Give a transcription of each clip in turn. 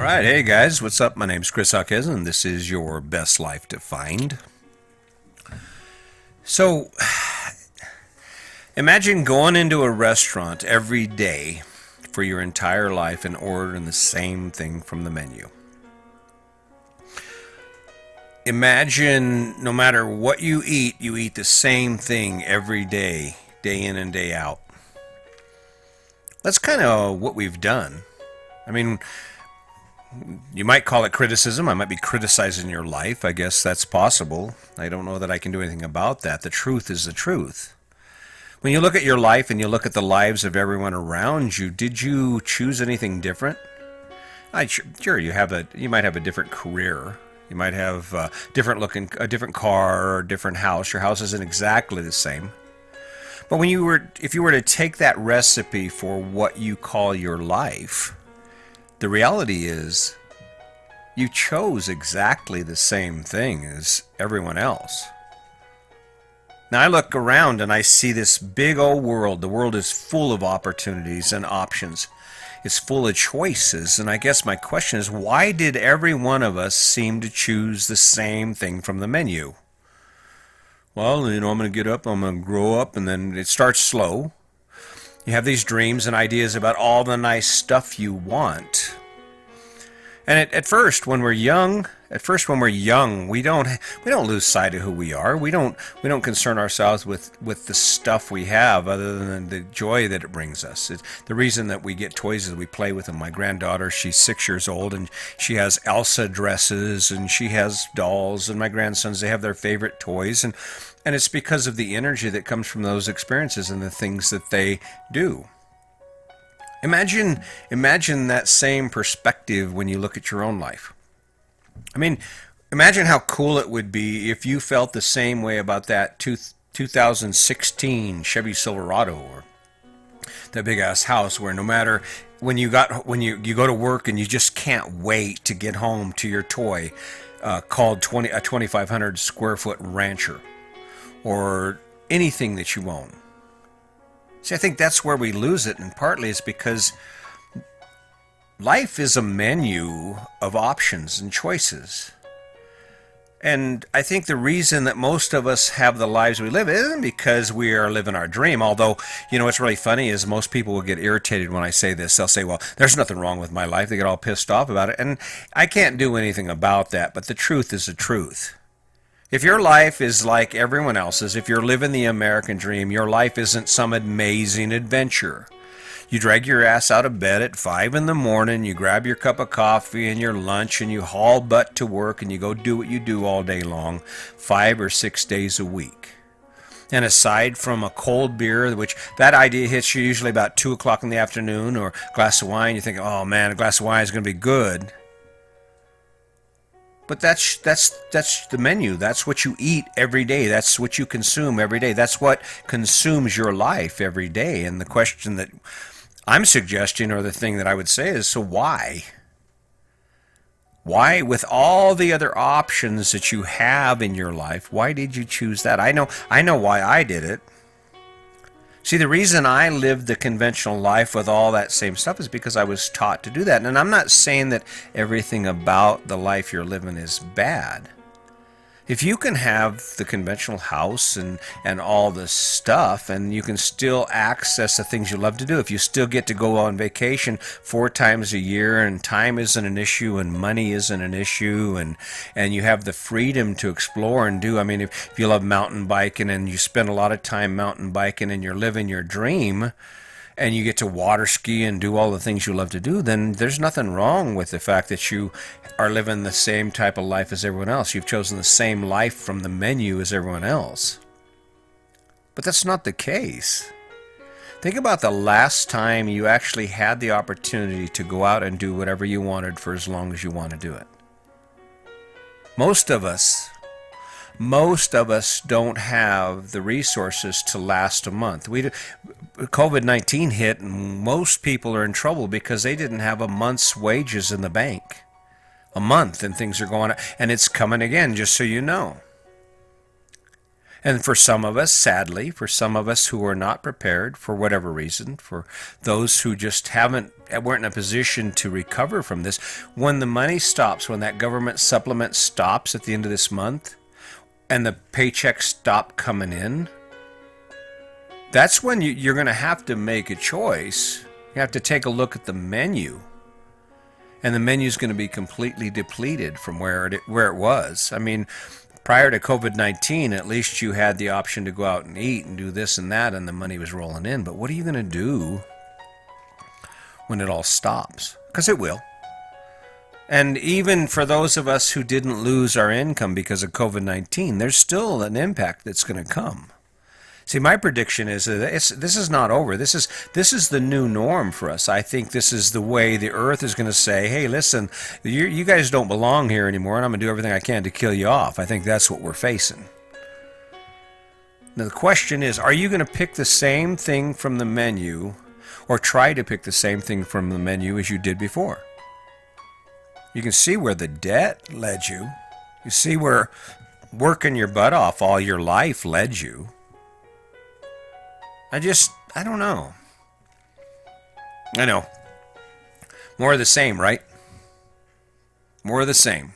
All right, hey guys, what's up? My name's Chris Hawkes, and this is your best life to find. So, imagine going into a restaurant every day for your entire life and ordering the same thing from the menu. Imagine no matter what you eat the same thing every day in and day out. That's kind of what we've done. I mean, you might call it criticism. I might be criticizing your life. I guess that's possible. I don't know that I can do anything about that. The truth is the truth. When you look at your life and you look at the lives of everyone around you, did you choose anything different? Sure, you might have a different career. You might have a different car or a different house. Your house isn't exactly the same. But if you were to take that recipe for what you call your life, the reality is you chose exactly the same thing as everyone else. Now I look around and I see this big old world. The world is full of opportunities and options. It's full of choices. And I guess my question is, why did every one of us seem to choose the same thing from the menu? Well, I'm going to get up, I'm going to grow up, and then it starts slow. You have these dreams and ideas about all the nice stuff you want. And at first, when we're young, we don't lose sight of who we are. We don't concern ourselves with the stuff we have, other than the joy that it brings us. The reason that we get toys is we play with them. My granddaughter, she's 6 years old, and she has Elsa dresses, and she has dolls, and my grandsons, they have their favorite toys, and it's because of the energy that comes from those experiences and the things that they do. Imagine that same perspective when you look at your own life. I mean, imagine how cool it would be if you felt the same way about that 2016 Chevy Silverado, or that big ass house where no matter when you go to work and you just can't wait to get home to your toy, called a 2,500 square foot rancher, or anything that you own. See, I think that's where we lose it, and partly it's because life is a menu of options and choices. And I think the reason that most of us have the lives we live isn't because we are living our dream. Although, what's really funny is most people will get irritated when I say this. They'll say, well, there's nothing wrong with my life. They get all pissed off about it. And I can't do anything about that, but the truth is the truth. If your life is like everyone else's, if you're living the American dream, your life isn't some amazing adventure. You drag your ass out of bed at 5 in the morning, you grab your cup of coffee and your lunch, and you haul butt to work, and you go do what you do all day long, 5 or 6 days a week. And aside from a cold beer, which that idea hits you usually about 2 o'clock in the afternoon, or a glass of wine, you think, oh man, a glass of wine is going to be good. But that's the menu. That's what you eat every day. That's what you consume every day. That's what consumes your life every day. And the question that I'm suggesting, or the thing that I would say, is, so why? Why, with all the other options that you have in your life, why did you choose that? I know why I did it. See, the reason I lived the conventional life with all that same stuff is because I was taught to do that. And I'm not saying that everything about the life you're living is bad. If you can have the conventional house and all the stuff, and you can still access the things you love to do, if you still get to go on vacation 4 times a year, and time isn't an issue and money isn't an issue, and you have the freedom to explore and do, I mean, if you love mountain biking and you spend a lot of time mountain biking and you're living your dream, and you get to water ski and do all the things you love to do, then there's nothing wrong with the fact that you are living the same type of life as everyone else. You've chosen the same life from the menu as everyone else. But that's not the case. Think about the last time you actually had the opportunity to go out and do whatever you wanted for as long as you want to do it. Most of us don't have the resources to last a month. COVID-19 hit, and most people are in trouble because they didn't have a month's wages in the bank. A month, and things are going on, and it's coming again, just so you know. And for some of us, sadly, for some of us who are not prepared for whatever reason, for those who just weren't in a position to recover from this, when the money stops, when that government supplement stops at the end of this month, and the paychecks stop coming in, that's when you're going to have to make a choice. You have to take a look at the menu. And the menu is going to be completely depleted from where it was. I mean, prior to COVID-19, at least you had the option to go out and eat and do this and that, and the money was rolling in. But what are you going to do when it all stops? Because it will. And even for those of us who didn't lose our income because of COVID-19, there's still an impact that's going to come. See, my prediction is that this is not over. This is the new norm for us. I think this is the way the earth is going to say, hey, listen, you guys don't belong here anymore, and I'm going to do everything I can to kill you off. I think that's what we're facing. Now, the question is, are you going to pick the same thing from the menu or try to pick the same thing from the menu as you did before? You can see where the debt led you. You see where working your butt off all your life led you. I don't know. I know. More of the same, right? More of the same.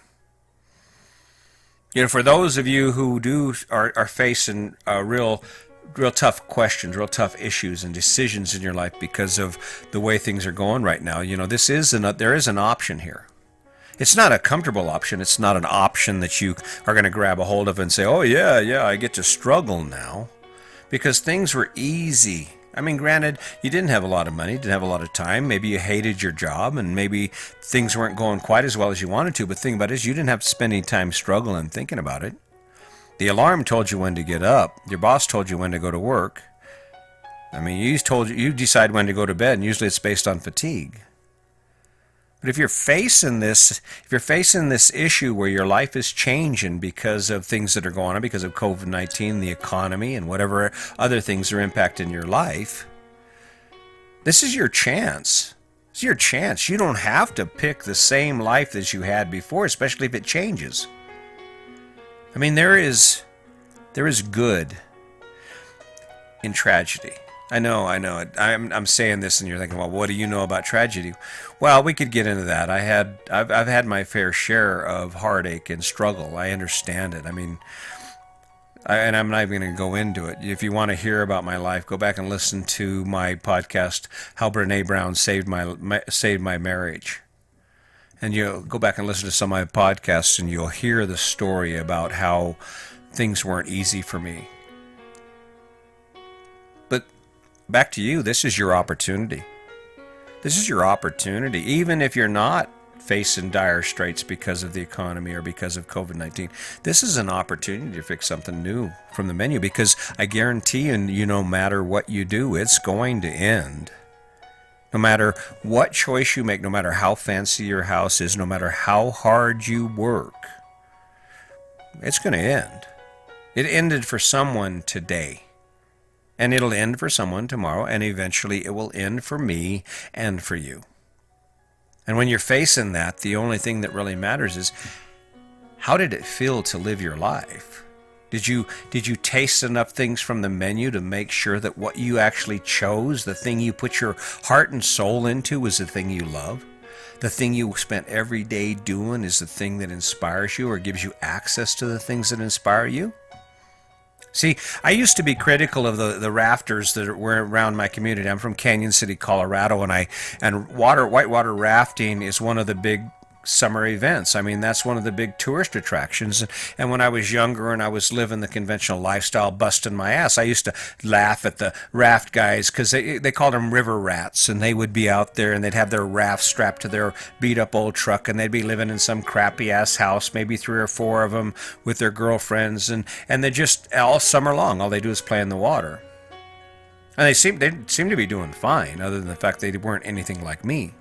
You know, for those of you who are facing real tough questions, real tough issues and decisions in your life because of the way things are going right now, you know, there is an option here. It's not a comfortable option. It's not an option that you are going to grab a hold of and say, oh, yeah, I get to struggle now. Because things were easy. I mean, granted, you didn't have a lot of money, didn't have a lot of time. Maybe you hated your job, and maybe things weren't going quite as well as you wanted to. But the thing about it is, you didn't have to spend any time struggling thinking about it. The alarm told you when to get up. Your boss told you when to go to work. I mean, you decide when to go to bed, and usually it's based on fatigue. But if you're facing this issue where your life is changing because of things that are going on, because of COVID-19, the economy, and whatever other things are impacting your life, this is your chance. It's your chance. You don't have to pick the same life as you had before, especially if it changes. I mean, there is good in tragedy. I know. I'm saying this, and you're thinking, well, what do you know about tragedy? Well, we could get into that. I've had my fair share of heartache and struggle. I understand it. I mean, and I'm not even going to go into it. If you want to hear about my life, go back and listen to my podcast, How Brene Brown Saved My Marriage. And you'll go back and listen to some of my podcasts, and you'll hear the story about how things weren't easy for me. But back to you, this is your opportunity. This is your opportunity. Even if you're not facing dire straits because of the economy or because of COVID-19, this is an opportunity to fix something new from the menu, because I guarantee you, no matter what you do, it's going to end. No matter what choice you make, no matter how fancy your house is, no matter how hard you work, it's going to end. It ended for someone today. And it'll end for someone tomorrow, and eventually it will end for me and for you. And when you're facing that, the only thing that really matters is, how did it feel to live your life? Did you taste enough things from the menu to make sure that what you actually chose, the thing you put your heart and soul into, was the thing you love? The thing you spent every day doing is the thing that inspires you or gives you access to the things that inspire you? See, I used to be critical of the rafters that were around my community. I'm from Canyon City, Colorado, and whitewater rafting is one of the big summer events. I mean, that's one of the big tourist attractions. And when I was younger and I was living the conventional lifestyle, busting my ass, I used to laugh at the raft guys because they called them river rats, and they would be out there and they'd have their raft strapped to their beat up old truck, and they'd be living in some crappy ass house, maybe 3 or 4 of them with their girlfriends, and they just all summer long, all they do is play in the water. And they seem to be doing fine, other than the fact they weren't anything like me.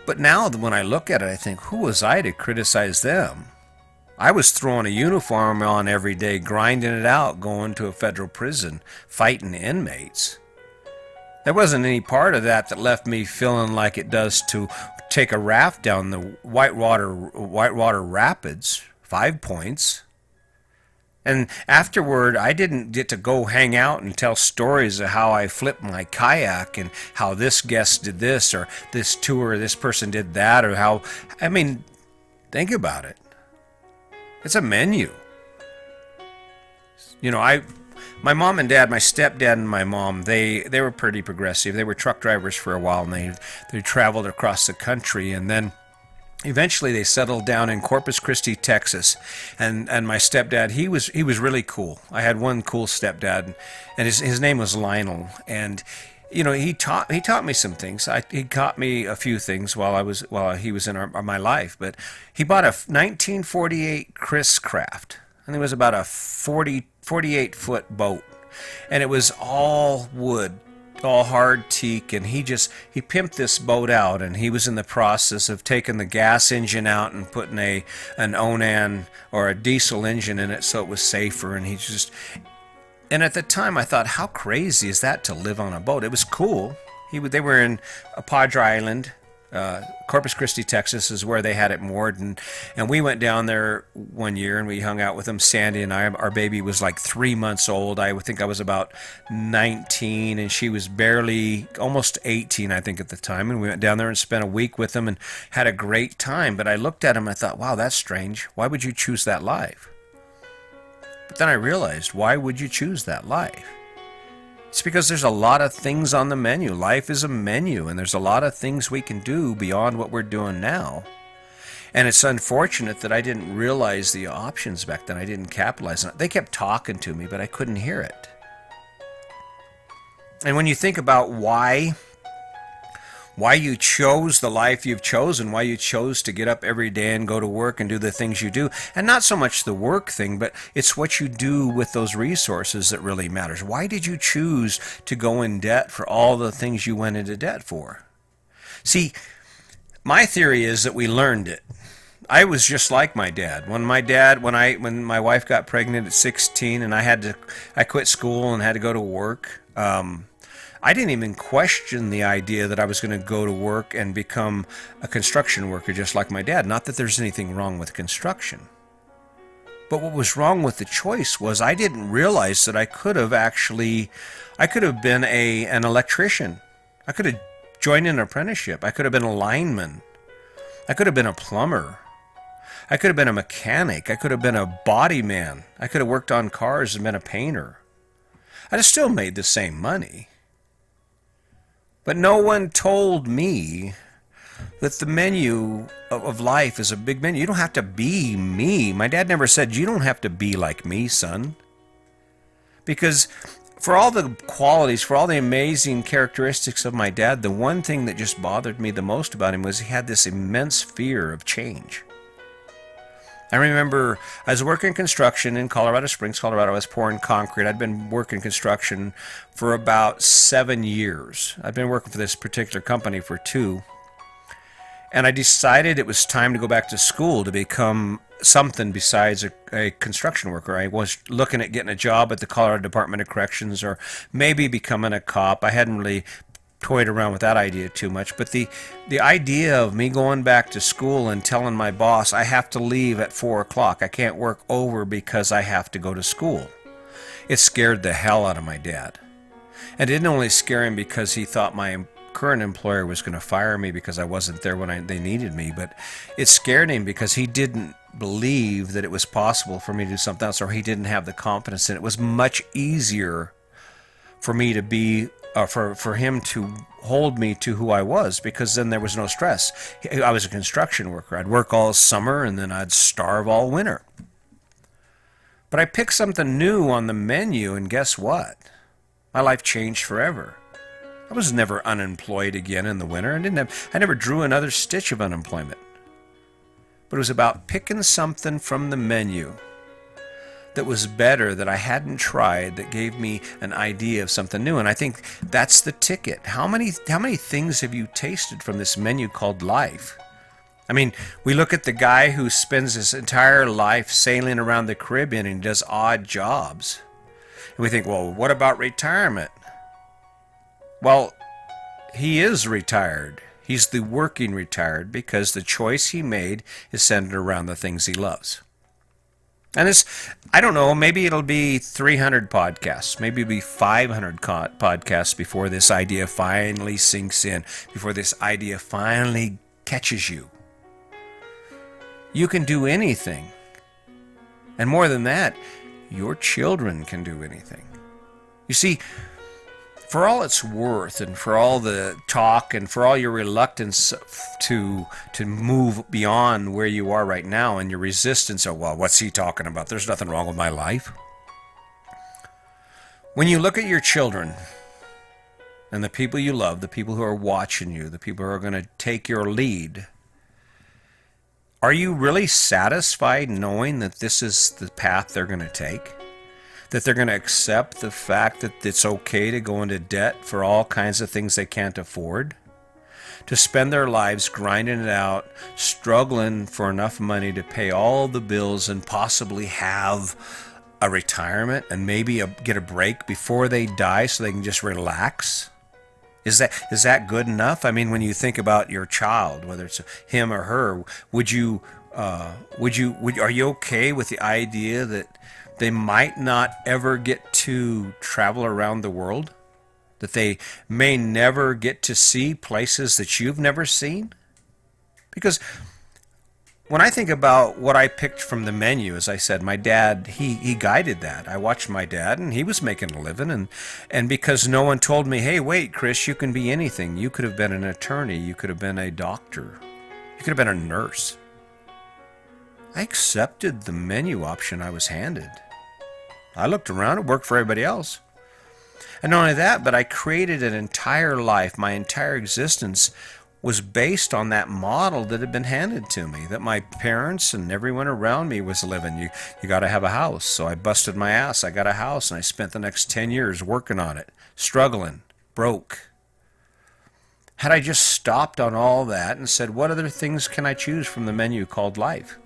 But now when I look at it, I think, who was I to criticize them? I was throwing a uniform on every day, grinding it out, going to a federal prison, fighting inmates. There wasn't any part of that left me feeling like it does to take a raft down the Whitewater Rapids, 5 Points. And afterward, I didn't get to go hang out and tell stories of how I flipped my kayak and how this guest did this or this tour, this person did that, or how, I mean, think about it. It's a menu. You know, my mom and dad, my stepdad and my mom, they were pretty progressive. They were truck drivers for a while, and they traveled across the country, and then eventually they settled down in Corpus Christi, Texas. And my stepdad, he was really cool. I had one cool stepdad, and his name was Lionel, and you know, he taught me some things. He taught me a few things while he was in my life. But he bought a 1948 Chris Craft, and it was about a 48-foot boat, and it was all wood, all hard teak, and he pimped this boat out, and he was in the process of taking the gas engine out and putting an Onan or a diesel engine in it so it was safer, and at the time I thought, how crazy is that to live on a boat? It was cool. They were in Padre Island, Corpus Christi, Texas is where they had it moored, and we went down there one year and we hung out with them. Sandy and I, our baby was like 3 months old. I would think I was about 19 and she was barely almost 18, I think, at the time. And we went down there and spent a week with them and had a great time. But I looked at him and I thought, wow, that's strange. Why would you choose that life? But then I realized, why would you choose that life? It's because there's a lot of things on the menu. Life is a menu, and there's a lot of things we can do beyond what we're doing now. And it's unfortunate that I didn't realize the options back then. I didn't capitalize on it. They kept talking to me, but I couldn't hear it. And when you think about why you chose the life you've chosen, why you chose to get up every day and go to work and do the things you do. And not so much the work thing, but it's what you do with those resources that really matters. Why did you choose to go in debt for all the things you went into debt for? See, my theory is that we learned it. I was just like my dad. When my wife got pregnant at 16 and I quit school and had to go to work, I didn't even question the idea that I was going to go to work and become a construction worker just like my dad. Not that there's anything wrong with construction. But what was wrong with the choice was I didn't realize that I could have been an electrician. I could have joined an apprenticeship. I could have been a lineman. I could have been a plumber. I could have been a mechanic. I could have been a body man. I could have worked on cars and been a painter. I'd have still made the same money. But no one told me that the menu of life is a big menu. You don't have to be me. My dad never said, you don't have to be like me, son. Because for all the qualities, for all the amazing characteristics of my dad, the one thing that just bothered me the most about him was he had this immense fear of change. I remember I was working construction in Colorado Springs, Colorado. I was pouring concrete. I'd been working construction for about 7 years. I'd been working for this particular company for 2. And I decided it was time to go back to school to become something besides a construction worker. I was looking at getting a job at the Colorado Department of Corrections or maybe becoming a cop. I hadn't really toyed around with that idea too much, but the idea of me going back to school and telling my boss I have to leave at 4 o'clock, I can't work over because I have to go to school, it scared the hell out of my dad. And it didn't only scare him because he thought my current employer was going to fire me because I wasn't there when they needed me, but it scared him because he didn't believe that it was possible for me to do something else, or he didn't have the confidence in it. It was much easier for me to be for him to hold me to who I was, because then there was no stress. I was a construction worker. I'd work all summer and then I'd starve all winter. But I picked something new on the menu, and guess what? My life changed forever. I was never unemployed again in the winter. I never drew another stitch of unemployment. But it was about picking something from the menu that was better, that I hadn't tried, that gave me an idea of something new. And I think that's the ticket. How many things have you tasted from this menu called life? I mean, we look at the guy who spends his entire life sailing around the Caribbean and does odd jobs. And we think, well, what about retirement? Well, he is retired. He's the working retired because the choice he made is centered around the things he loves. And I don't know, maybe it'll be 300 podcasts, maybe it'll be 500 podcasts before this idea finally sinks in, before this idea finally catches you. You can do anything. And more than that, your children can do anything. You see, for all its worth and for all the talk and for all your reluctance to move beyond where you are right now and your resistance, oh, well, what's he talking about? There's nothing wrong with my life. When you look at your children and the people you love, the people who are watching you, the people who are going to take your lead, are you really satisfied knowing that this is the path they're going to take? That they're going to accept the fact that it's okay to go into debt for all kinds of things they can't afford? To spend their lives grinding it out, struggling for enough money to pay all the bills and possibly have a retirement and maybe get a break before they die so they can just relax? Is that good enough? I mean, when you think about your child, whether it's him or her, are you okay with the idea that they might not ever get to travel around the world? That they may never get to see places that you've never seen? Because when I think about what I picked from the menu, as I said, my dad, he guided that. I watched my dad, and he was making a living. And because no one told me, hey, wait, Chris, you can be anything. You could have been an attorney. You could have been a doctor. You could have been a nurse. I accepted the menu option I was handed. I looked around, it worked for everybody else. And not only that, but I created an entire life, my entire existence was based on that model that had been handed to me, that my parents and everyone around me was living. You got to have a house. So I busted my ass. I got a house, and I spent the next 10 years working on it, struggling, broke. Had I just stopped on all that and said, what other things can I choose from the menu called life?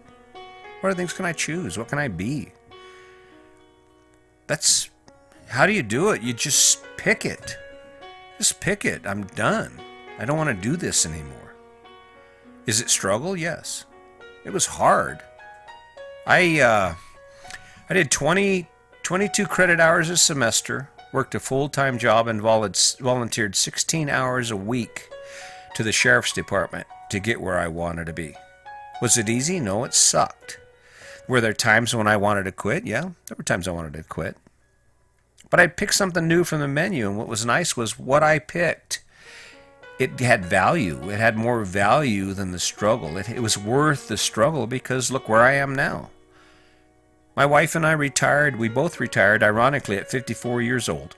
What other things can I choose? What can I be? How do you do it? You just pick it. Just pick it. I'm done. I don't want to do this anymore. Is it struggle? Yes. It was hard. I did 22 credit hours a semester, worked a full-time job, and volunteered 16 hours a week to the sheriff's department to get where I wanted to be. Was it easy? No, it sucked. Were there times when I wanted to quit? Yeah, there were times I wanted to quit. But I picked something new from the menu, and what was nice was what I picked. It had value. It had more value than the struggle. It was worth the struggle because look where I am now. My wife and I retired. We both retired, ironically, at 54 years old.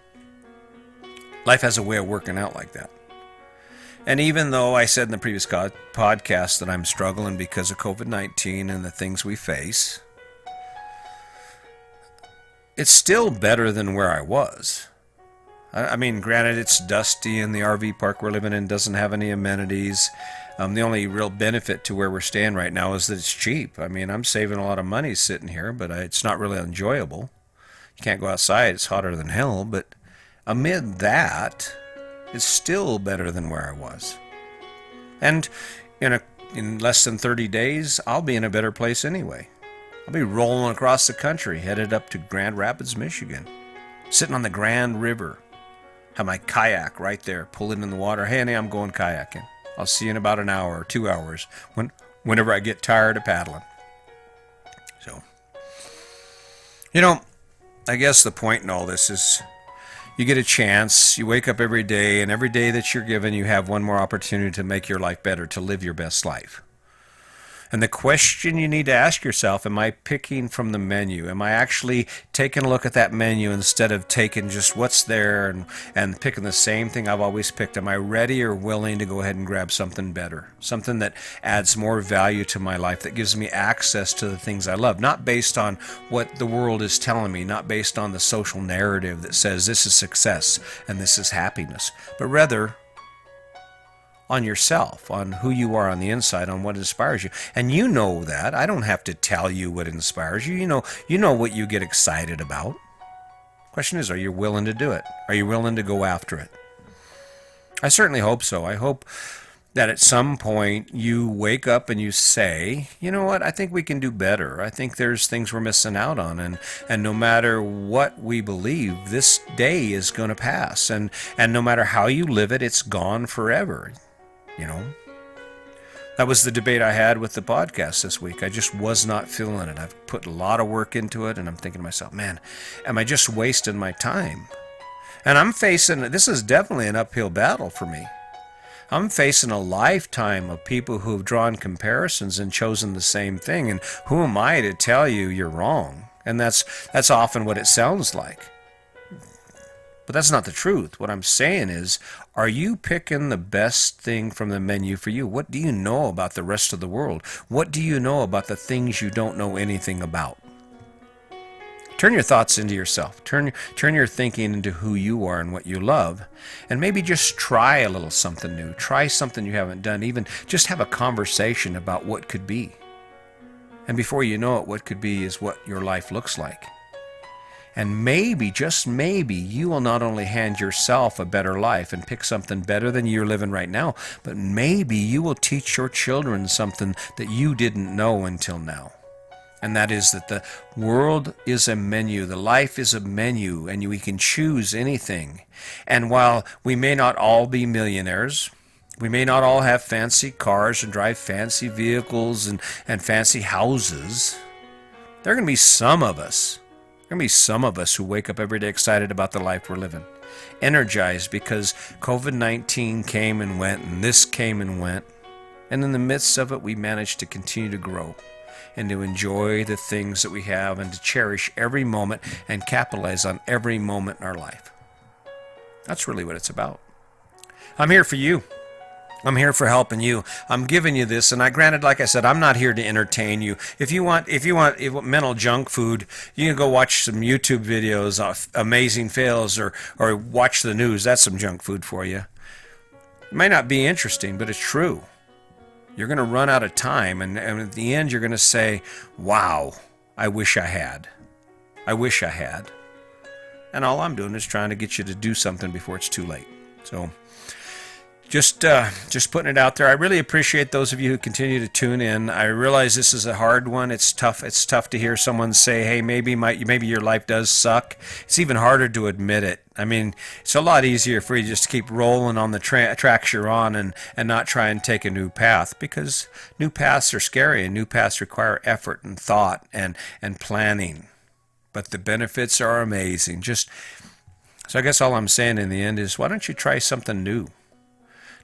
Life has a way of working out like that. And even though I said in the previous podcast that I'm struggling because of COVID-19 and the things we face, it's still better than where I was. I mean, granted, it's dusty and the RV park we're living in doesn't have any amenities. The only real benefit to where we're staying right now is that it's cheap. I mean, I'm saving a lot of money sitting here, but it's not really enjoyable. You can't go outside. It's hotter than hell. But amid that, it's still better than where I was. And in less than 30 days, I'll be in a better place anyway. I'll be rolling across the country, headed up to Grand Rapids, Michigan, sitting on the Grand River. Have my kayak right there, pulling in the water. Hey, honey, I'm going kayaking. I'll see you in about an hour or 2 hours whenever I get tired of paddling. So, I guess the point in all this is you get a chance, you wake up every day, and every day that you're given, you have one more opportunity to make your life better, to live your best life. And the question you need to ask yourself, am I picking from the menu? Am I actually taking a look at that menu instead of taking just what's there and picking the same thing I've always picked? Am I ready or willing to go ahead and grab something better? Something that adds more value to my life, that gives me access to the things I love, not based on what the world is telling me, not based on the social narrative that says this is success and this is happiness, but rather on yourself, on who you are on the inside, on what inspires you. And you know that. I don't have to tell you what inspires you. You know what you get excited about. Question is, are you willing to do it? Are you willing to go after it? I certainly hope so. I hope that at some point you wake up and you say, you know what, I think we can do better. I think there's things we're missing out on. And no matter what we believe, this day is going to pass. And no matter how you live it, it's gone forever. You know, that was the debate I had with the podcast this week. I just was not feeling it. I've put a lot of work into it, and I'm thinking to myself, man, am I just wasting my time? And I'm facing, this is definitely an uphill battle for me. I'm facing a lifetime of people who have drawn comparisons and chosen the same thing. And who am I to tell you you're wrong? And that's often what it sounds like. But that's not the truth. What I'm saying is, are you picking the best thing from the menu for you? What do you know about the rest of the world? What do you know about the things you don't know anything about? Turn your thoughts into yourself. Turn your thinking into who you are and what you love. And maybe just try a little something new. Try something you haven't done. Even just have a conversation about what could be. And before you know it, what could be is what your life looks like. And maybe, just maybe, you will not only hand yourself a better life and pick something better than you're living right now, but maybe you will teach your children something that you didn't know until now. And that is that the world is a menu, the life is a menu, and we can choose anything. And while we may not all be millionaires, we may not all have fancy cars and drive fancy vehicles and fancy houses, there are going to be some of us. There are going to be some of us who wake up every day excited about the life we're living. Energized because COVID-19 came and went, and this came and went. And in the midst of it, we managed to continue to grow and to enjoy the things that we have and to cherish every moment and capitalize on every moment in our life. That's really what it's about. I'm here for you. I'm here for helping you. I'm giving you this, and granted, like I said, I'm not here to entertain you. If you want mental junk food, you can go watch some YouTube videos of amazing fails or watch the news. That's some junk food for you. It might not be interesting, but it's true. You're going to run out of time, and at the end, you're going to say, wow, I wish I had. I wish I had. And all I'm doing is trying to get you to do something before it's too late. So just putting it out there. I really appreciate those of you who continue to tune in. I realize this is a hard one. It's tough. It's tough to hear someone say, "Hey, maybe your life does suck." It's even harder to admit it. I mean, it's a lot easier for you just to keep rolling on the tracks you're on and not try and take a new path, because new paths are scary and new paths require effort and thought and planning. But the benefits are amazing. So I guess all I'm saying in the end is, why don't you try something new?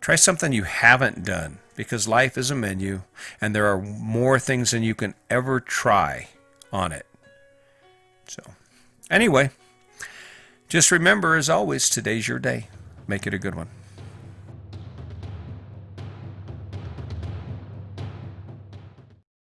Try something you haven't done, because life is a menu and there are more things than you can ever try on it. So anyway, just remember, as always, today's your day. Make it a good one.